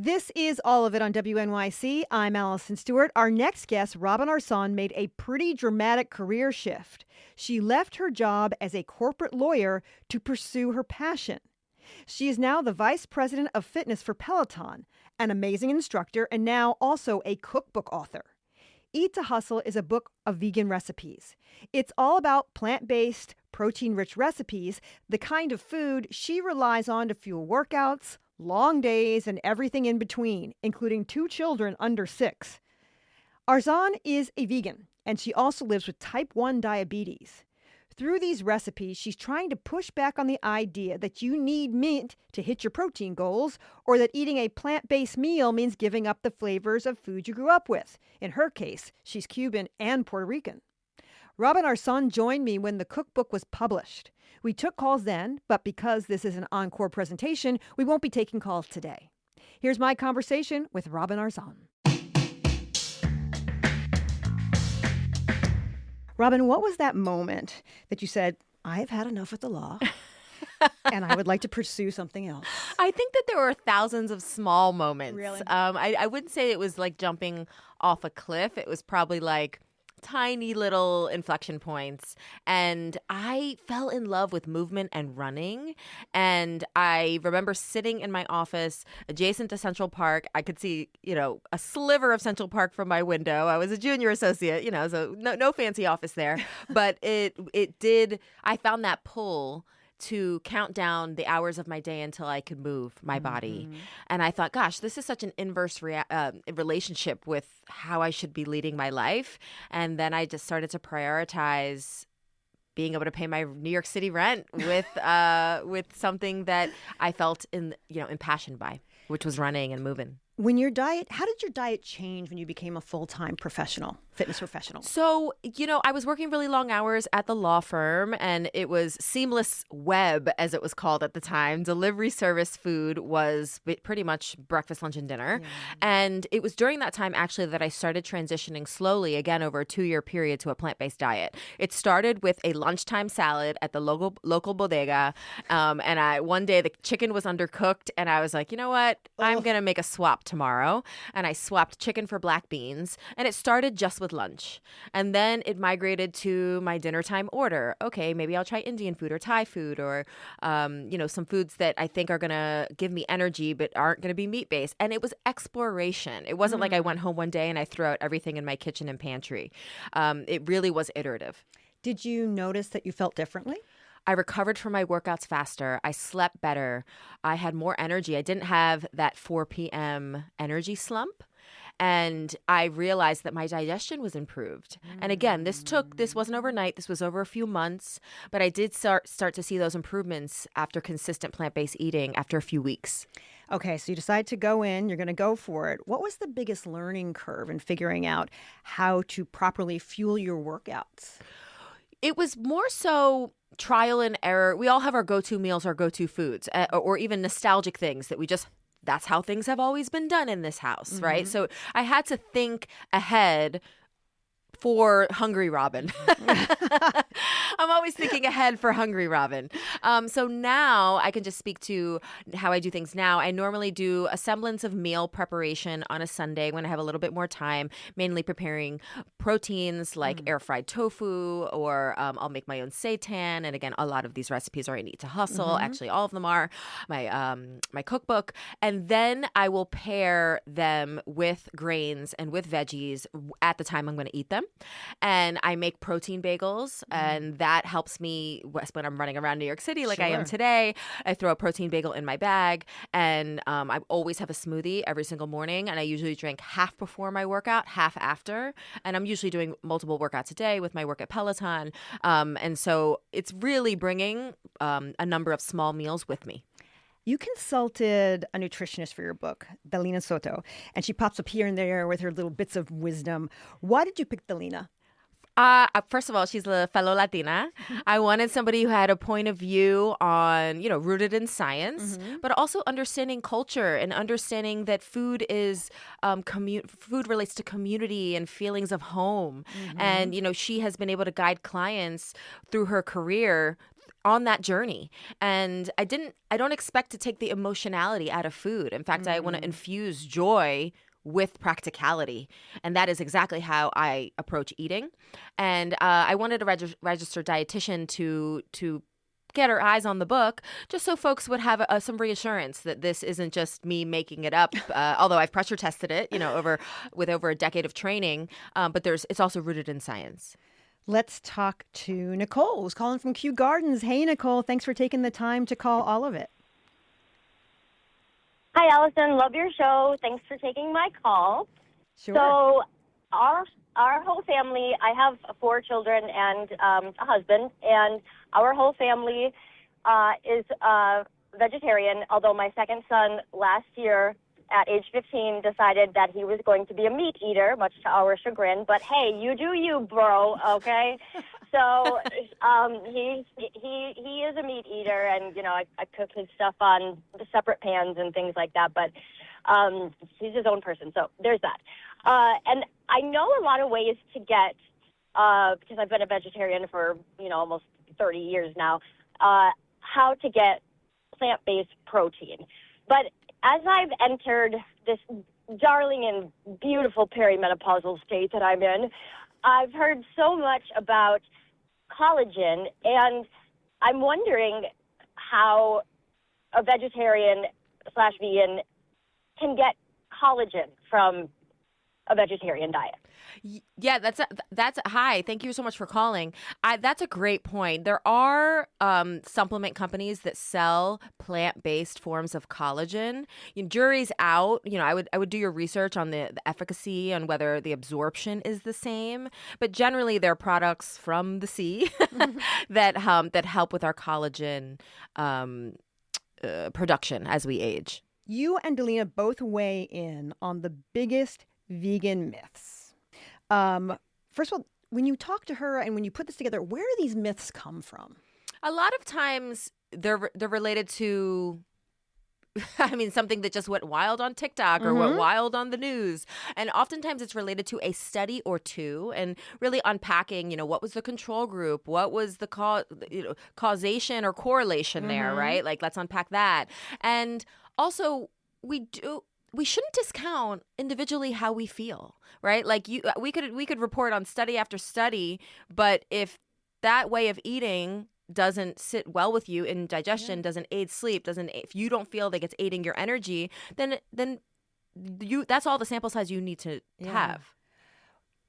This is All of It on WNYC. I'm Allison Stewart. Our next guest, Robin Arson, made a pretty dramatic career shift. She left her job as a corporate lawyer to pursue her passion. She is now the vice president of fitness for Peloton, an amazing instructor, and now also a cookbook author. Eat to Hustle is a book of vegan recipes. It's all about plant-based, protein-rich recipes, the kind of food she relies on to fuel workouts, long days, and everything in between, including 2 children under 6. Arson is a vegan, and she also lives with type 1 diabetes. Through these recipes, she's trying to push back on the idea that you need meat to hit your protein goals, or that eating a plant-based meal means giving up the flavors of food you grew up with. In her case, she's Cuban and Puerto Rican. Robin Arson joined me when the cookbook was published. We took calls then, but because this is an encore presentation, we won't be taking calls today. Here's my conversation with Robin Arson. Robin, what was that moment that you said, I've had enough with the law and I would like to pursue something else? I think that there were thousands of small moments. Really? I wouldn't say it was like jumping off a cliff. It was probably like tiny little inflection points. And I fell in love with movement and running. And I remember sitting in my office adjacent to Central Park. I could see, a sliver of Central Park from my window. I was a junior associate, so no fancy office there. But I found that pull to count down the hours of my day until I could move my body. And I thought, gosh, this is such an inverse relationship with how I should be leading my life. And then I just started to prioritize being able to pay my New York City rent with something that I felt impassioned by, which was running and moving. How did your diet change when you became a full-time fitness professional? So, I was working really long hours at the law firm, and it was seamless web, as it was called at the time. Delivery service food was pretty much breakfast, lunch, and dinner. Yeah. And it was during that time, actually, that I started transitioning slowly, again, over a 2-year period to a plant-based diet. It started with a lunchtime salad at the local bodega. And one day the chicken was undercooked, and I was like, you know what? I'm going to make a swap tomorrow. And I swapped chicken for black beans. And it started just with lunch. And then it migrated to my dinner time order. Okay, maybe I'll try Indian food or Thai food or, some foods that I think are going to give me energy but aren't going to be meat-based. And it was exploration. It wasn't like I went home one day and I threw out everything in my kitchen and pantry. It really was iterative. Did you notice that you felt differently? I recovered from my workouts faster. I slept better. I had more energy. I didn't have that 4 p.m. energy slump. And I realized that my digestion was improved. And again, this wasn't overnight. This was over a few months. But I did start to see those improvements after consistent plant-based eating after a few weeks. Okay, so you decide to go in. You're going to go for it. What was the biggest learning curve in figuring out how to properly fuel your workouts? It was more so trial and error. We all have our go-to meals, our go-to foods, or even nostalgic things that that's how things have always been done in this house, right? So I had to think ahead for Hungry Robin. I'm always thinking ahead for Hungry Robin. So now I can just speak to how I do things now. I normally do a semblance of meal preparation on a Sunday when I have a little bit more time, mainly preparing proteins like air-fried tofu, or I'll make my own seitan. And again, a lot of these recipes are in Eat to Hustle. Actually, all of them are my cookbook. And then I will pair them with grains and with veggies at the time I'm going to eat them. And I make protein bagels, and that helps me when I'm running around New York City like I am today. I throw a protein bagel in my bag, and I always have a smoothie every single morning, and I usually drink half before my workout, half after. And I'm usually doing multiple workouts a day with my work at Peloton. And so it's really bringing a number of small meals with me. You consulted a nutritionist for your book, Delina Soto, and she pops up here and there with her little bits of wisdom. Why did you pick Delina? First of all, she's a fellow Latina. I wanted somebody who had a point of view on, rooted in science, but also understanding culture and understanding that food is, food relates to community and feelings of home. And, she has been able to guide clients through her career on that journey. And I don't expect to take the emotionality out of food. In fact, I want to infuse joy with practicality. And that is exactly how I approach eating. And I wanted a registered dietitian to get her eyes on the book, just so folks would have some reassurance that this isn't just me making it up. Although I've pressure tested it, with over a decade of training, but it's also rooted in science. Let's talk to Nicole, who's calling from Kew Gardens. Hey, Nicole, thanks for taking the time to call all of it. Hi, Allison. Love your show. Thanks for taking my call. Sure. So our whole family, I have 4 children and a husband, and our whole family is vegetarian, although my second son last year at age 15 decided that he was going to be a meat eater, much to our chagrin. But hey, you do you, bro, okay? So he is a meat eater, and I cook his stuff on separate pans and things like that. But he's his own person, so there's that. And I know a lot of ways to get, because I've been a vegetarian for almost 30 years now, how to get plant-based protein. But as I've entered this darling and beautiful perimenopausal state that I'm in, I've heard so much about collagen, and I'm wondering how a vegetarian/vegan can get collagen from a vegetarian diet. Yeah, that's hi. Thank you so much for calling. That's a great point. There are supplement companies that sell plant-based forms of collagen. Jury's out. I would do your research on the efficacy and whether the absorption is the same. But generally, they're products from the sea that help with our collagen production as we age. You and Delina both weigh in on the biggest vegan myths. First of all, when you talk to her and when you put this together, where do these myths come from? A lot of times they're related to, something that just went wild on TikTok or went wild on the news. And oftentimes it's related to a study or two, and really unpacking, what was the control group? What was the causation or correlation there, right? Like, let's unpack that. And also, we shouldn't discount individually how we feel, right? Like we could report on study after study, but if that way of eating doesn't sit well with you in digestion, doesn't aid sleep, if you don't feel like it's aiding your energy, then that's all the sample size you need to have.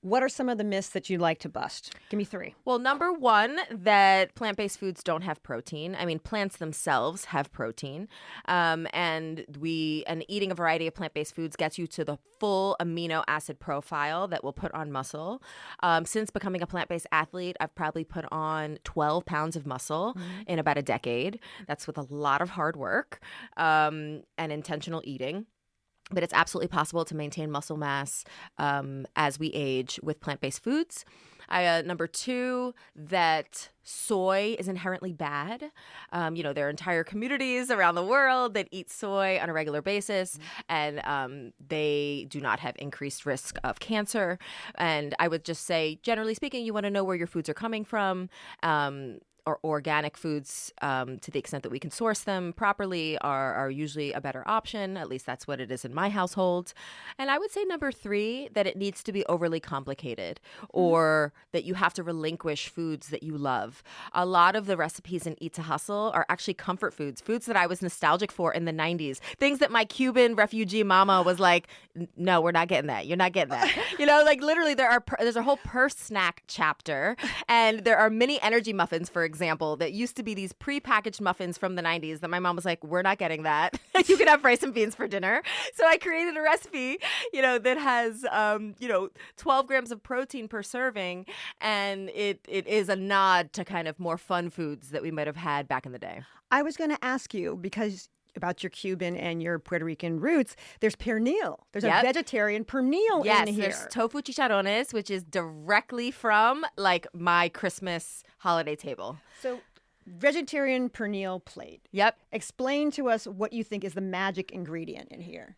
What are some of the myths that you'd like to bust? Give me 3. Well, number 1, that plant-based foods don't have protein. Plants themselves have protein. And eating a variety of plant-based foods gets you to the full amino acid profile that will put on muscle. Since becoming a plant-based athlete, I've probably put on 12 pounds of muscle in about a decade. That's with a lot of hard work and intentional eating. But it's absolutely possible to maintain muscle mass as we age with plant-based foods. Number 2, that soy is inherently bad. There are entire communities around the world that eat soy on a regular basis, and they do not have increased risk of cancer. And I would just say, generally speaking, you want to know where your foods are coming from. Or organic foods, to the extent that we can source them properly, are usually a better option. At least that's what it is in my household. And I would say number 3, that it needs to be overly complicated, or that you have to relinquish foods that you love. A lot of the recipes in Eat to Hustle are actually comfort foods that I was nostalgic for in the 90s. Things that my Cuban refugee mama was like, no, we're not getting that. You're not getting that. Literally there's a whole purse snack chapter, and there are mini energy muffins, for example, that used to be these pre-packaged muffins from the 90s that my mom was like, we're not getting that. You could have rice and beans for dinner. So I created a recipe, that has, 12 grams of protein per serving. And it is a nod to kind of more fun foods that we might have had back in the day. I was going to ask you, because about your Cuban and your Puerto Rican roots, there's pernil. There's a vegetarian pernil in here. Yes, there's tofu chicharrones, which is directly from my Christmas holiday table. So vegetarian pernil plate. Yep. Explain to us what you think is the magic ingredient in here.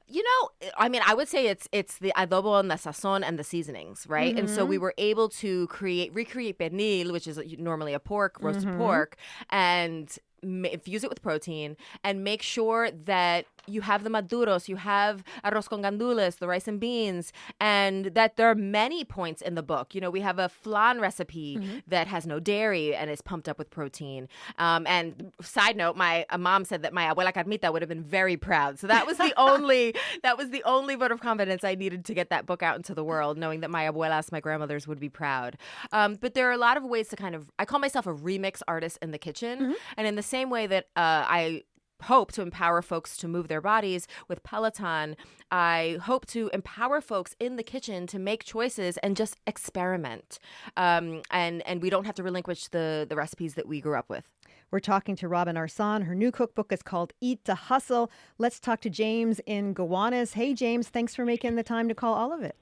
I mean, I would say it's the adobo and the sazon and the seasonings, right? And so we were able to recreate pernil, which is normally a roasted pork, and infuse it with protein and make sure that you have the maduros, you have arroz con gandules, the rice and beans, and that there are many points in the book. We have a flan recipe that has no dairy and is pumped up with protein. And side note, my mom said that my abuela Carmita would have been very proud. So that was the only vote of confidence I needed to get that book out into the world, knowing that my abuelas, my grandmothers, would be proud. But there are a lot of ways to I call myself a remix artist in the kitchen, and in the same way that I hope to empower folks to move their bodies with Peloton, I hope to empower folks in the kitchen to make choices and just experiment. And we don't have to relinquish the recipes that we grew up with. We're talking to Robin Arsan. Her new cookbook is called Eat to Hustle. Let's talk to James in Gowanus. Hey, James, thanks for making the time to call all of it.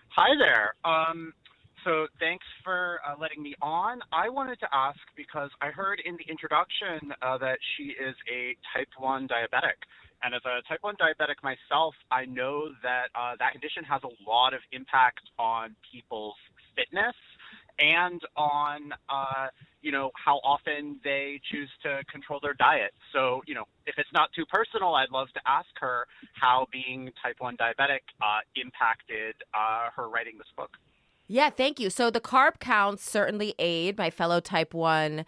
Hi there. So thanks for letting me on. I wanted to ask because I heard in the introduction that she is a type 1 diabetic. And as a type 1 diabetic myself, I know that that condition has a lot of impact on people's fitness and on, how often they choose to control their diet. So, if it's not too personal, I'd love to ask her how being type 1 diabetic impacted her writing this book. Yeah, thank you. So the carb counts certainly aid my fellow type 1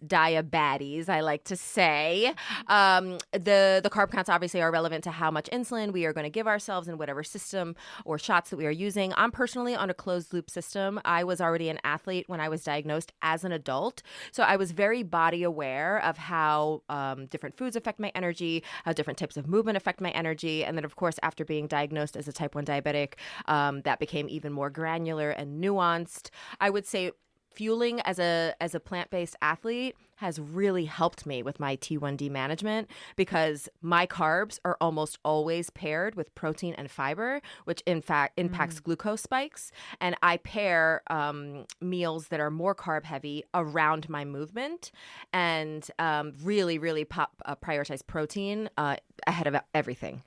diabetes, I like to say. The carb counts obviously are relevant to how much insulin we are going to give ourselves in whatever system or shots that we are using. I'm personally on a closed loop system. I was already an athlete when I was diagnosed as an adult. So I was very body aware of how different foods affect my energy, how different types of movement affect my energy. And then, of course, after being diagnosed as a type 1 diabetic, that became even more granular and nuanced. I would say fueling as a plant-based athlete has really helped me with my T1D management because my carbs are almost always paired with protein and fiber, which in fact impacts glucose spikes. And I pair meals that are more carb heavy around my movement and really prioritize protein ahead of everything.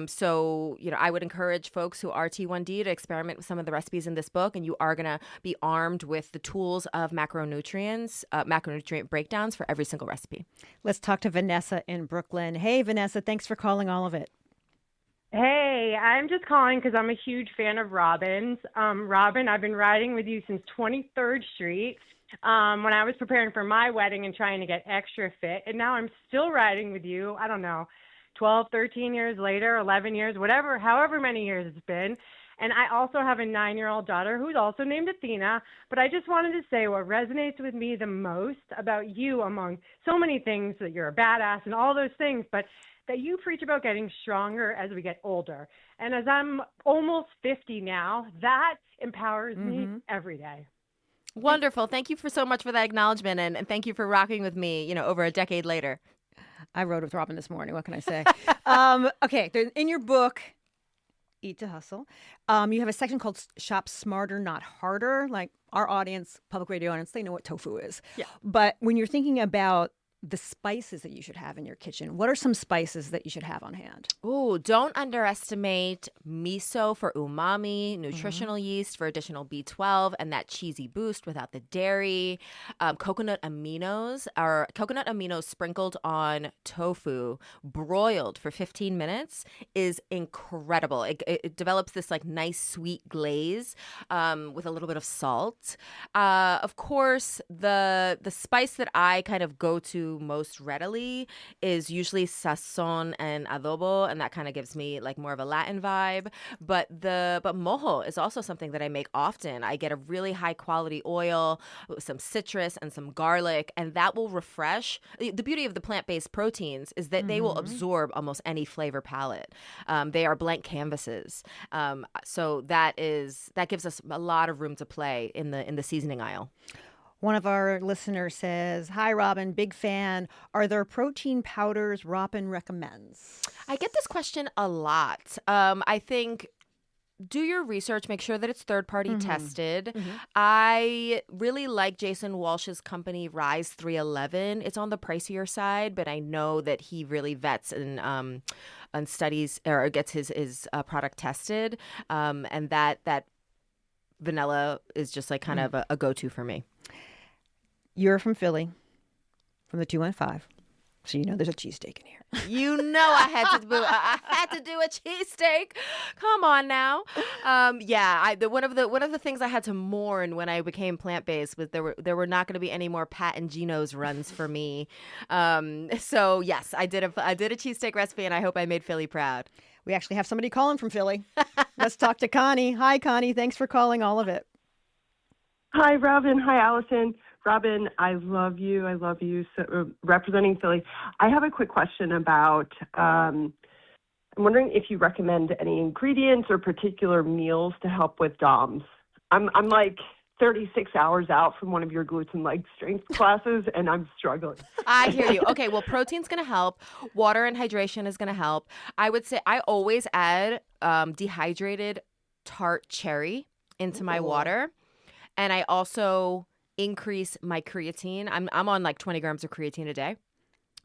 So, I would encourage folks who are T1D to experiment with some of the recipes in this book, and you are going to be armed with the tools of macronutrient breakdowns for every single recipe. Let's talk to Vanessa in Brooklyn. Hey, Vanessa, thanks for calling all of it. Hey, I'm just calling because I'm a huge fan of Robin's. Robin, I've been riding with you since 23rd Street when I was preparing for my wedding and trying to get extra fit. And now I'm still riding with you, I don't know, 12, 13 years later, 11 years, however many years it's been. And I also have a 9-year-old daughter who's also named Athena. But I just wanted to say what resonates with me the most about you, among so many things, that you're a badass and all those things, but that you preach about getting stronger as we get older. And as I'm almost 50 now, that empowers me every day. Wonderful. Thank you so much for that acknowledgement. And thank you for rocking with me, over a decade later. I rode with Robin this morning. What can I say? Okay. In your book, Eat to Hustle, you have a section called Shop Smarter, Not Harder. Like our audience, public radio audience, they know what tofu is. Yeah. But when you're thinking about the spices that you should have in your kitchen, what are some spices that you should have on hand? Oh, don't underestimate miso for umami, nutritional yeast for additional B12, and that cheesy boost without the dairy. Coconut aminos sprinkled on tofu, broiled for 15 minutes is incredible. It develops this nice sweet glaze with a little bit of salt. Of course, the spice that I kind of go to most readily is usually sazon and adobo, and that kind of gives me more of a Latin vibe. But mojo is also something that I make often. I get a really high quality oil with some citrus and some garlic, and that will refresh. The beauty of the plant-based proteins is that they will absorb almost any flavor palette. They are blank canvases. So that gives us a lot of room to play in the seasoning aisle. One of our listeners says, "Hi, Robin, big fan. Are there protein powders Robin recommends?" I get this question a lot. I think do your research, make sure that it's third-party tested. I really like Jason Walsh's company, Rise 311. It's on the pricier side, but I know that he really vets and studies or gets his product tested. And that vanilla is just like kind of a go-to for me. You're from Philly, from the 215. So you know there's a cheesesteak in here. You know I had to do a cheesesteak. Come on now. One of the things I had to mourn when I became plant-based was there were not going to be any more Pat and Gino's runs for me. So yes, I did a cheesesteak recipe, and I hope I made Philly proud. We actually have somebody calling from Philly. Let's talk to Connie. Hi, Connie. Thanks for calling all of it. Hi, Robin. Hi, Allison. Robin, I love you. I love you. So, representing Philly. I have a quick question about, I'm wondering if you recommend any ingredients or particular meals to help with DOMS. I'm like 36 hours out from one of your glutes and leg strength classes, and I'm struggling. I hear you. Okay, well, protein's going to help. Water and hydration is going to help. I would say I always add dehydrated tart cherry into my water. And I also increase my creatine. I'm on like 20 grams of creatine a day,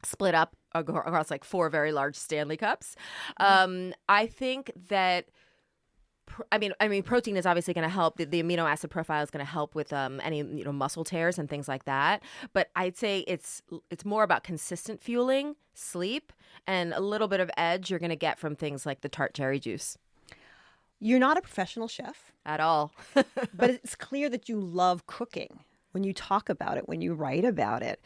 split up across like 4 very large Stanley cups. I think that protein is obviously going to help. The amino acid profile is going to help with any muscle tears and things like that. But I'd say it's more about consistent fueling, sleep, and a little bit of edge you're going to get from things like the tart cherry juice. You're not a professional chef. At all. But it's clear that you love cooking when you talk about it, when you write about it.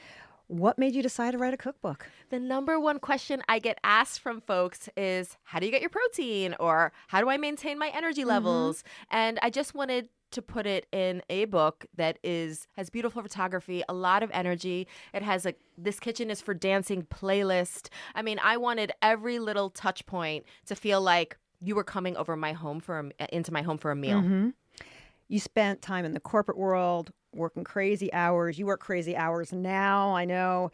What made you decide to write a cookbook? The number one question I get asked from folks is, how do you get your protein? Or how do I maintain my energy levels? And I just wanted to put it in a book that has beautiful photography, a lot of energy. It has This Kitchen is for Dancing playlist. I mean, I wanted every little touch point to feel like you were coming over into my home for a meal. You spent time in the corporate world, working crazy hours. You work crazy hours now, I know.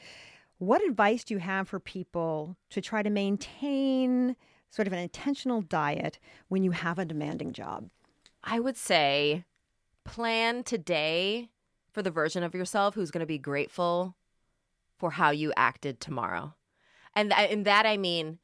What advice do you have for people to try to maintain sort of an intentional diet when you have a demanding job? I would say plan today for the version of yourself who's going to be grateful for how you acted tomorrow. And in that I mean,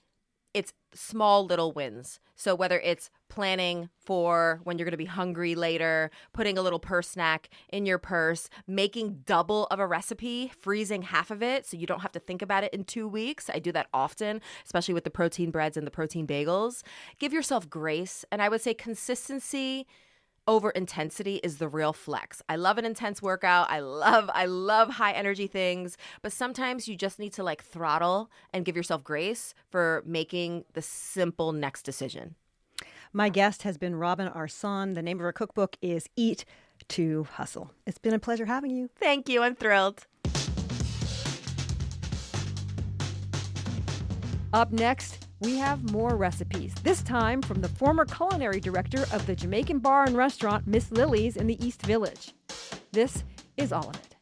it's small little wins. So whether it's planning for when you're going to be hungry later, putting a little purse snack in your purse, making double of a recipe, freezing half of it so you don't have to think about it in 2 weeks. I do that often, especially with the protein breads and the protein bagels. Give yourself grace. And I would say consistency over intensity is the real flex. I love an intense workout. I love high energy things, but sometimes you just need to throttle and give yourself grace for making the simple next decision. My guest has been Robin Arson. The name of her cookbook is Eat to Hustle. It's been a pleasure having you. Thank you. I'm thrilled. Up next, we have more recipes, this time from the former culinary director of the Jamaican bar and restaurant Miss Lily's in the East Village. This is all of it.